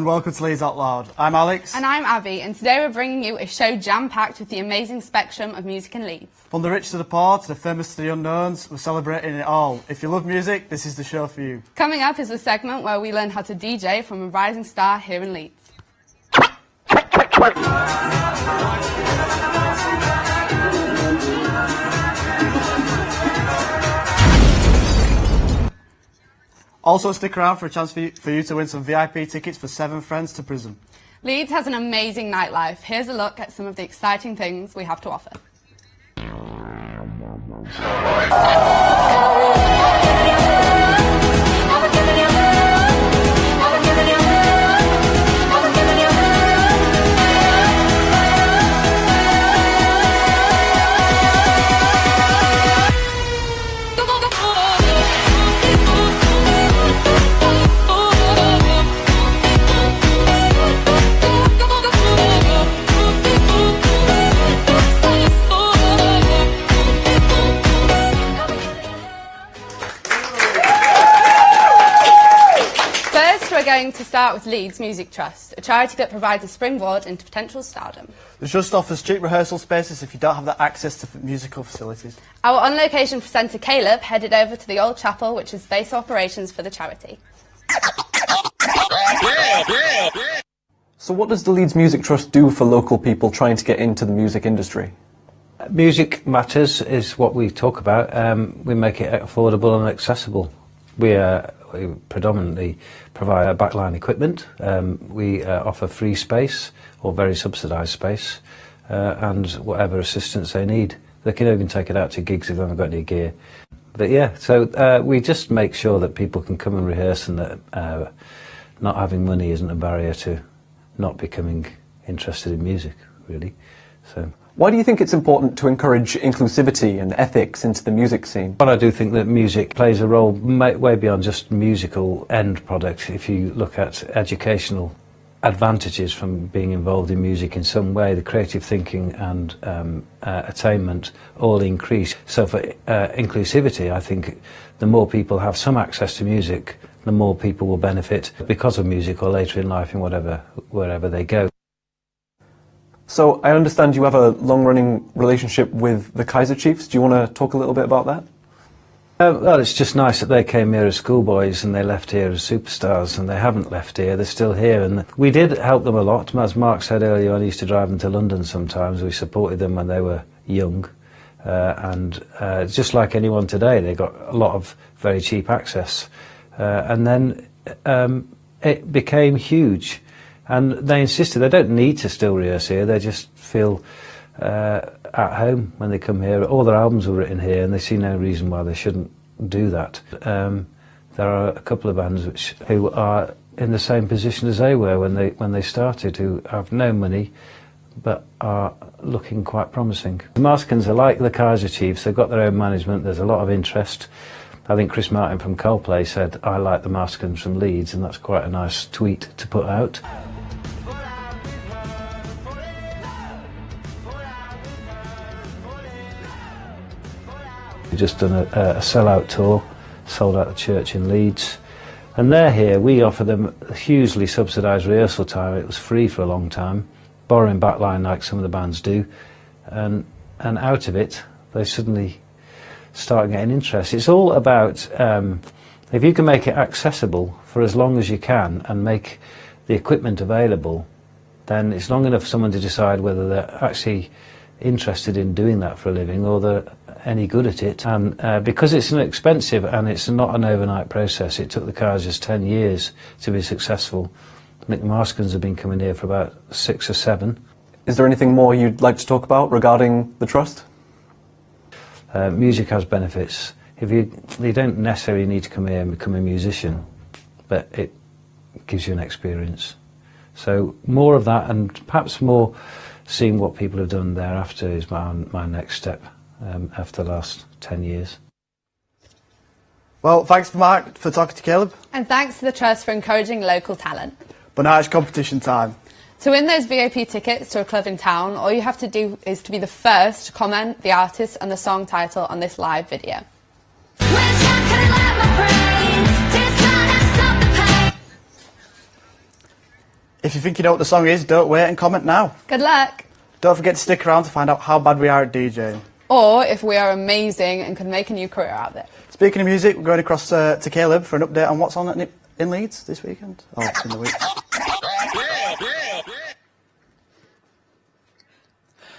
and welcome to Leeds Out Loud. I'm Alex. And I'm Abby, and today we're bringing you a show jam-packed with the amazing spectrum of music in Leeds. From the rich to the poor, to the famous to the unknowns, we're celebrating it all. If you love music, this is the show for you. Coming up is a segment where we learn how to DJ from a rising star here in Leeds. Also stick around for a chance for you to win some VIP tickets for 7 Friends to Prison. Leeds has an amazing nightlife. Here's a look at some of the exciting things we have to offer. We're going to start with Leeds Music Trust, a charity that provides a springboard into potential stardom. The Trust offers cheap rehearsal spaces if you don't have the access to musical facilities. Our on-location presenter Caleb headed over to the Old Chapel, which is base operations for the charity. So what does the Leeds Music Trust do for local people trying to get into the music industry? Music Matters is what we talk about. We make it affordable and accessible. We predominantly provide backline equipment. We offer free space or very subsidised space and whatever assistance they need. They can even take it out to gigs if they haven't got any gear. But yeah, so we just make sure that people can come and rehearse and that not having money isn't a barrier to not becoming interested in music, really. So. Why do you think it's important to encourage inclusivity and ethics into the music scene? Well, I do think that music plays a role way beyond just musical end product. If you look at educational advantages from being involved in music in some way, the creative thinking and attainment all increase. So for inclusivity, I think the more people have some access to music, the more people will benefit because of music or later in life in wherever they go. So I understand you have a long-running relationship with the Kaiser Chiefs. Do you want to talk a little bit about that? Well, it's just nice that they came here as schoolboys and they left here as superstars, and they haven't left here, they're still here. And we did help them a lot. As Mark said earlier, I used to drive them to London sometimes. We supported them when they were young. And just like anyone today, they got a lot of very cheap access. And then it became huge. And they insisted they don't need to still rehearse here, they just feel at home when they come here. All their albums were written here and they see no reason why they shouldn't do that. There are a couple of bands who are in the same position as they were when they started, who have no money but are looking quite promising. The Maskins are like the Kaiser Chiefs, they've got their own management, there's a lot of interest. I think Chris Martin from Coldplay said, "I like the Maskins from Leeds," and that's quite a nice tweet to put out. We've just done a sell-out tour, sold out the church in Leeds, and they're here. We offer them a hugely subsidised rehearsal time. It was free for a long time, borrowing backline like some of the bands do, and out of it they suddenly start getting interest. It's all about if you can make it accessible for as long as you can and make the equipment available, then it's long enough for someone to decide whether they're actually interested in doing that for a living or they're any good at it. And because it's inexpensive and it's not an overnight process, it took the Kaisers 10 years to be successful. I think the Maskins have been coming here for about 6 or 7. Is there anything more you'd like to talk about regarding the Trust? Music has benefits. You don't necessarily need to come here and become a musician, but it gives you an experience. So more of that, and perhaps more seeing what people have done thereafter is my next step after the last 10 years. Well, thanks Mark for talking to Caleb. And thanks to the Trust for encouraging local talent. But now it's competition time. To win those VIP tickets to a club in town, all you have to do is to be the first to comment the artist and the song title on this live video. If you think you know what the song is, don't wait and comment now. Good luck! Don't forget to stick around to find out how bad we are at DJing. Or if we are amazing and can make a new career out of it. Speaking of music, we're going across to Caleb for an update on what's on in Leeds this weekend. Oh, it's in the week.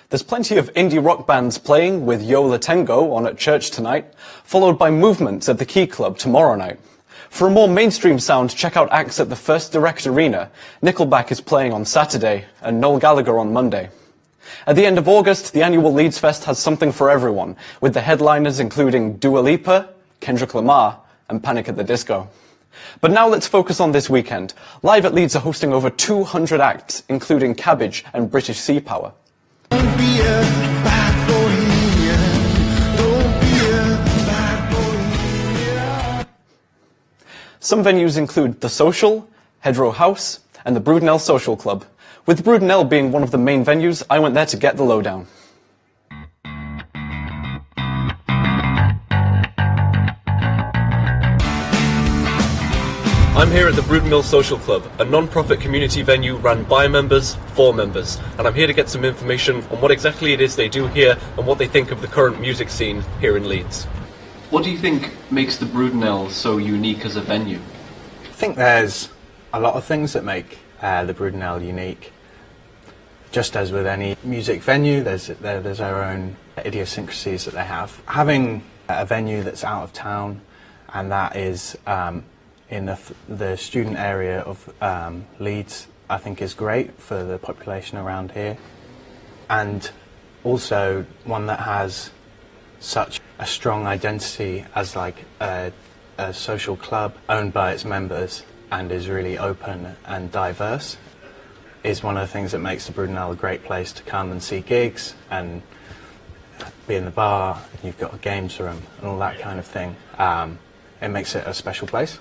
There's plenty of indie rock bands playing, with Yo La Tengo on at church tonight, followed by Movement at the Key Club tomorrow night. For a more mainstream sound, check out acts at the First Direct Arena. Nickelback is playing on Saturday, and Noel Gallagher on Monday. At the end of August, the annual Leeds Fest has something for everyone, with the headliners including Dua Lipa, Kendrick Lamar, and Panic at the Disco. But now let's focus on this weekend. Live at Leeds are hosting over 200 acts, including Cabbage and British Sea Power. Don't be a bad bohemian. Don't be a bad bohemian. Some venues include The Social, Hedgerow House, and the Brudenell Social Club. With Brudenell being one of the main venues, I went there to get the lowdown. I'm here at the Brudenell Social Club, a non-profit community venue run by members, for members, and I'm here to get some information on what exactly it is they do here and what they think of the current music scene here in Leeds. What do you think makes the Brudenell so unique as a venue? I think there's a lot of things that make the Brudenell unique. Just as with any music venue, there's our own idiosyncrasies that they have. Having a venue that's out of town, and that is in the student area of Leeds, I think is great for the population around here. And also one that has such a strong identity as like a social club owned by its members and is really open and diverse, is one of the things that makes the Brudenell a great place to come and see gigs and be in the bar, and you've got a games room and all that kind of thing. It makes it a special place.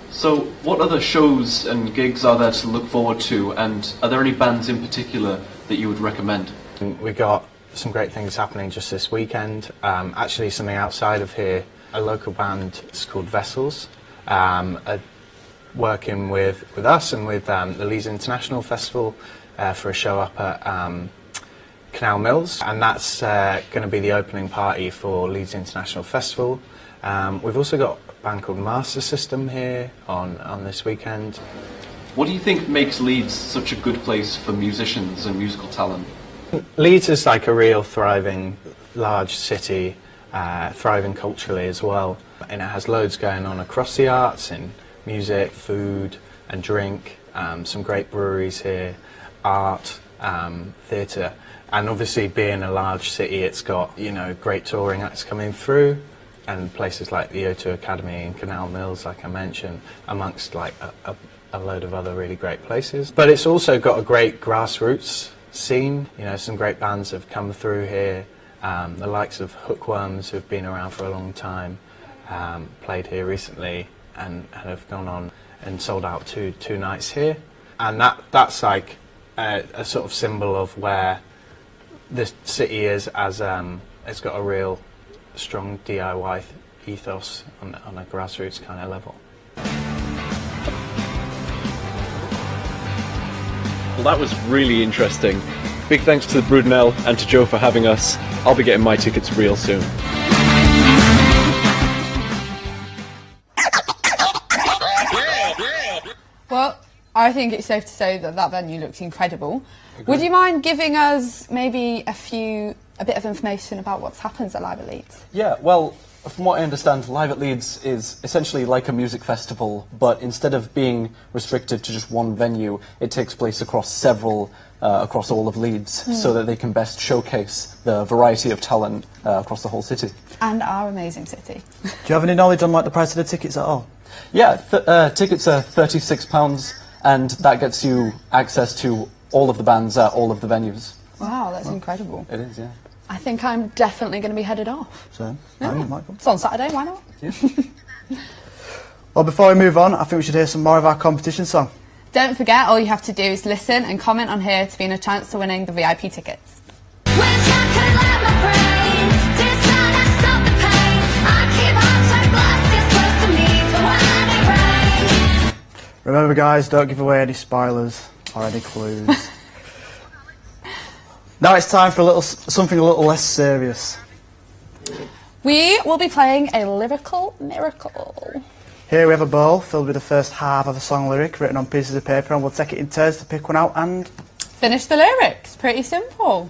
So what other shows and gigs are there to look forward to, and are there any bands in particular that you would recommend? We got some great things happening just this weekend. Actually something outside of here, a local band is called Vessels, working with us and with the Leeds International Festival for a show up at Canal Mills, and that's going to be the opening party for Leeds International Festival. We've also got a band called Master System here on this weekend. What do you think makes Leeds such a good place for musicians and musical talent? Leeds is like a real thriving large city, thriving culturally as well, and it has loads going on across the arts in music, food and drink, some great breweries here, art, theatre, and obviously being a large city, it's got, you know, great touring acts coming through, and places like the O2 Academy and Canal Mills, like I mentioned, amongst like a load of other really great places. But it's also got a great grassroots scene, you know, some great bands have come through here, the likes of Hookworms, who've been around for a long time, played here recently, and have gone on and sold out two nights here, and that's like a sort of symbol of where this city is, as it's got a real strong DIY ethos on a grassroots kind of level. Well, that was really interesting. Big thanks to the Brudenell and to Joe for having us. I'll be getting my tickets real soon. Well, I think it's safe to say that that venue looks incredible. Would you mind giving us maybe a bit of information about what happens at Live at Leeds? Yeah, well, from what I understand, Live at Leeds is essentially like a music festival, but instead of being restricted to just one venue, it takes place across several, across all of Leeds, so that they can best showcase the variety of talent across the whole city. And our amazing city. Do you have any knowledge on like the price of the tickets at all? Yeah, tickets are £36, and that gets you access to all of the bands at all of the venues. Wow, that's incredible. It is, yeah. I think I'm definitely going to be headed off. So, Yeah. might come. It's on Saturday, why not? Yeah. Well, before we move on, I think we should hear some more of our competition song. Don't forget, all you have to do is listen and comment on here to be in a chance to winning the VIP tickets. Remember, guys, don't give away any spoilers or any clues. Now it's time for something a little less serious. We will be playing a lyrical miracle. Here we have a bowl filled with the first half of a song lyric written on pieces of paper, and we'll take it in turns to pick one out and finish the lyrics. Pretty simple.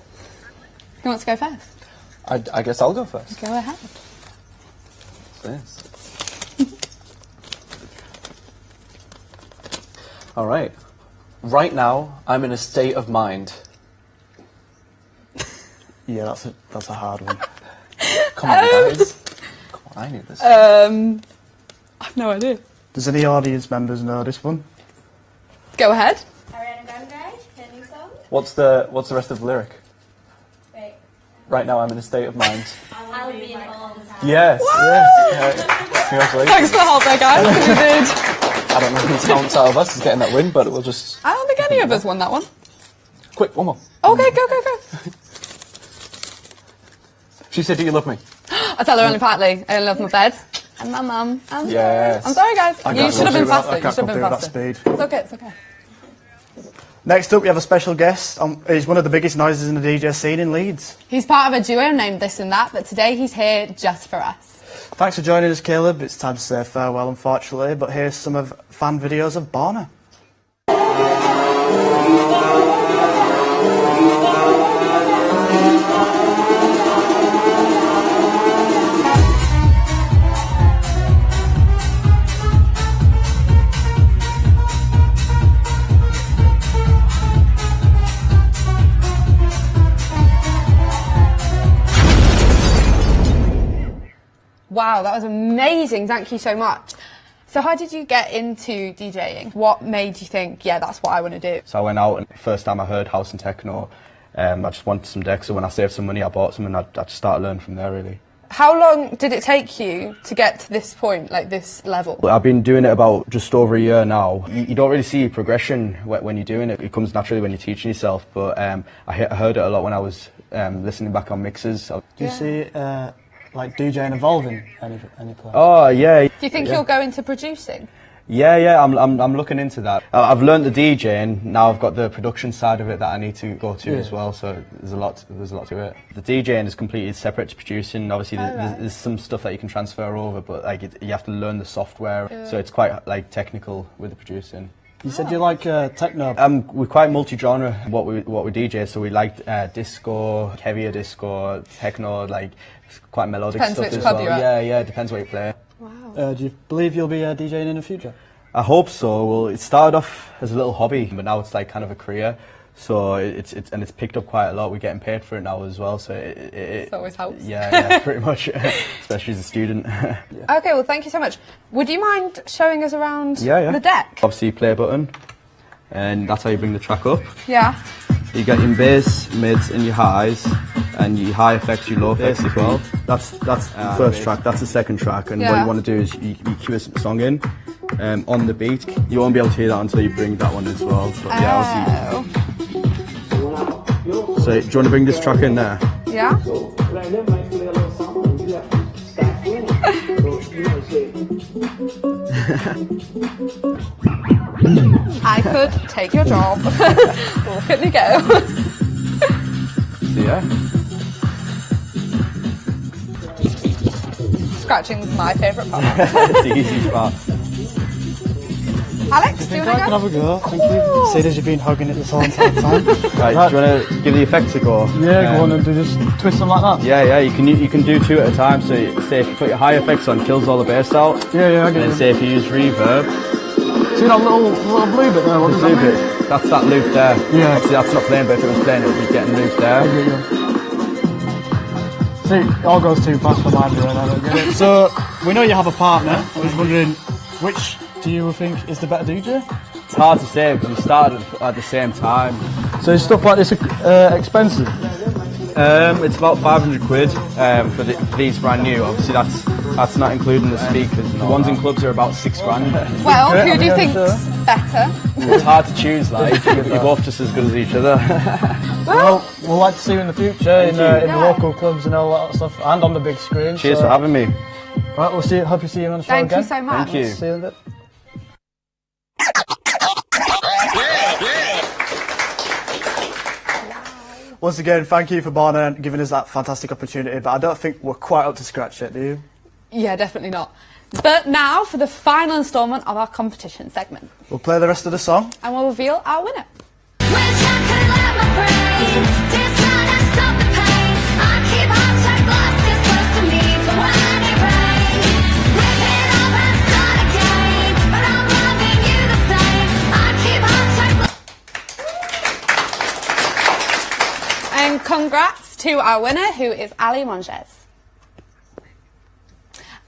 Who wants to go first? I guess I'll go first. Go ahead. Yes. All right. Right now, I'm in a state of mind. yeah, that's a hard one. Come on, guys. Come on, I need this. I've no idea. Does any audience members know this one? Go ahead. Ariana Grande, her new song. What's the rest of the lyric? Wait. Right now, I'm in a state of mind. I'll be in all the time. Yes. Yes. Congratulations. Thanks for the help there, guys. We did. I don't know who counts out of us is getting that win, but we'll just... I don't think any of us won that one. Quick, one more. Okay, go. She said, do you love me? I tell her only partly. I love my bed and my mum. Yes. I'm sorry, guys. You should have been faster. I You can't should have been compete with that faster. speed. It's okay, it's okay. Next up, we have a special guest. He's one of the biggest noises in the DJ scene in Leeds. He's part of a duo named This and That, but today he's here just for us. Thanks for joining us, Caleb. It's time to say farewell, unfortunately, but here's some of fan videos of Borna. Wow, that was amazing. Thank you so much. So how did you get into DJing? What made you think, yeah, that's what I want to do? So I went out and first time I heard house and techno, I just wanted some decks, so when I saved some money I bought some and I just started learning from there really. How long did it take you to get to this point, like this level? I've been doing it about just over a year now. You don't really see progression when you're doing it. It comes naturally when you're teaching yourself, but I heard it a lot when I was listening back on mixes. Do you see like DJing evolving any place? Oh yeah. Do you think you'll go into producing? Yeah, I'm looking into that. I've learned the DJing, now I've got the production side of it that I need to go to as well, so there's a lot to it. The DJing is completely separate to producing. Obviously there's some stuff that you can transfer over, but like you have to learn the software, so it's quite like technical with the producing. You said you like techno. We're quite multi-genre what we DJ, so we like disco, heavier disco, techno, like quite melodic Depends stuff which as club well. you're at. Yeah, depends what you play. Wow. Do you believe you'll be DJing in the future? I hope so. Well, it started off as a little hobby, but now it's like kind of a career. So it's picked up quite a lot. We're getting paid for it now as well. So it always helps. Yeah, pretty much, especially as a student. Okay, well, thank you so much. Would you mind showing us around the deck? Obviously, you play a button, and that's how you bring the track up. Yeah. You get your bass, mids, and your highs, and your high effects, your low effects as well. That's the first track. That's the second track, and what you want to do is you cue a song in on the beat. You won't be able to hear that until you bring that one as well. But yeah, obviously. So do you want to bring this track in there? Yeah. I could take your job. Look at me go. So yeah. Scratching's my favourite part. It's the easy part. Alex, do you I want to can go? have a go, thank you. Seeing as you've been hugging it this whole entire time. Right, do you want to give the effects a go? Yeah, go on and just twist them like that. Yeah, you can do two at a time. So say if you put your high effects on, kills all the bass out. Yeah, I get And then it. say if you use reverb. See that little blue bit there? What does that Loop mean? it. That's that loop there. Yeah. Obviously that's not playing, but if it was playing, it would be getting looped there. See, it all goes too fast for my brain, I don't get it. So, we know you have a partner. I was wondering, which do you think is the better DJ? It's hard to say because we started at the same time. So is stuff like this expensive? It's about 500 quid for these brand new. Obviously that's not including the speakers. The ones in clubs are about £6,000. Well, Okay, who do you I'm think's better? It's hard to choose, like, you're both just as good as each other. Well, we'll like to see you in the future in the local clubs and all that stuff, and on the big screen. Cheers so. for having me. Right, we'll see. Hope you see you on the show Thank again. you so much. Thank you. See you in a bit. Once again, thank you for Barna and giving us that fantastic opportunity, but I don't think we're quite up to scratch yet, do you? Yeah, definitely not. But now for the final instalment of our competition segment. We'll play the rest of the song. And we'll reveal our winner. And congrats to our winner, who is Ali Monges.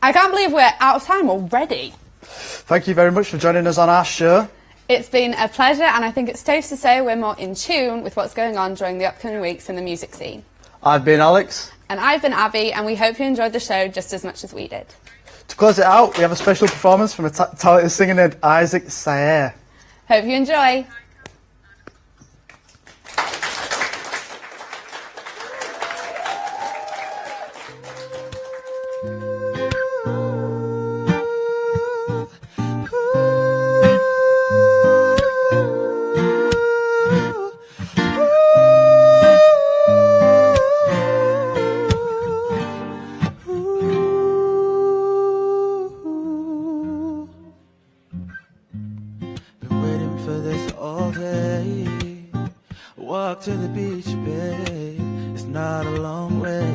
I can't believe we're out of time already. Thank you very much for joining us on our show. It's been a pleasure, and I think it's safe to say we're more in tune with what's going on during the upcoming weeks in the music scene. I've been Alex. And I've been Abby, and we hope you enjoyed the show just as much as we did. To close it out, we have a special performance from a talented singer named Isaac Sayer. Hope you enjoy. Walk to the beach, babe. It's not a long way.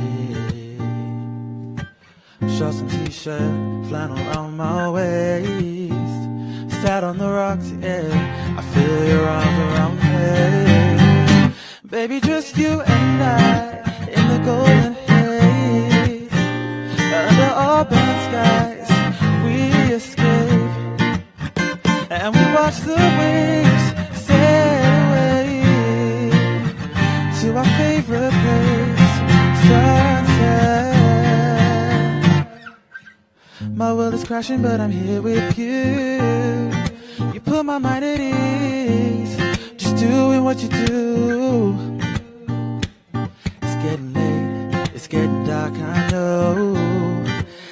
Shorts and t-shirt, flannel around my waist. Sat on the rocks, yeah. I feel your arms around me. Baby, just you and I in the golden haze. Under open skies, we escape. And we watch the waves sail away to our favorite place, sunset. My world is crashing, but I'm here with you. You put my mind at ease, just doing what you do. It's getting late, it's getting dark, I know.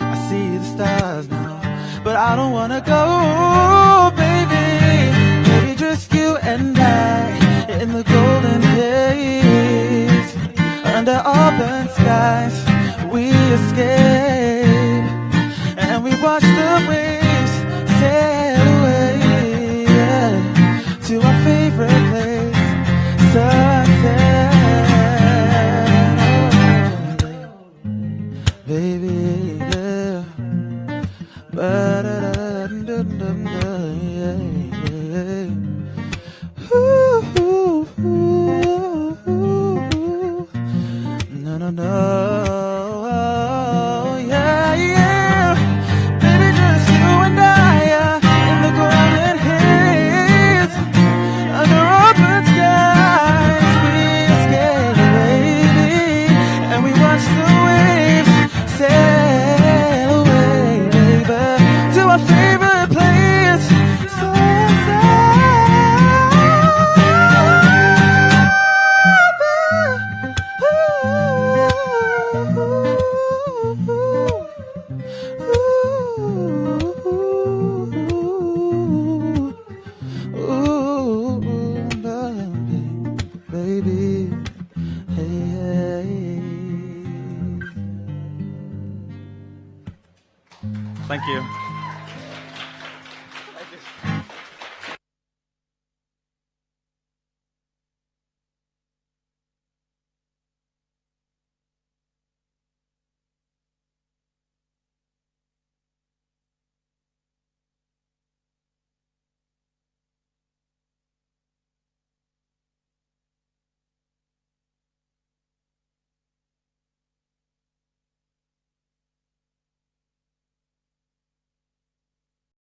I see the stars now, but I don't wanna go, baby. Maybe just you and I in the golden days. Under open skies, we escape. And we watch the waves sail away, yeah, to our favorite place, sunset. Oh, baby, yeah. Ba-da-da-da-da-da-da, yeah, yeah. Ooh, ooh, ooh, ooh. No, no, no. Yeah, yeah. Baby, just you and I in the golden haze. Under open skies, we escape, baby. And we watch the waves sail away, baby, to our favorite place, sunset. Baby, hey, hey. Thank you.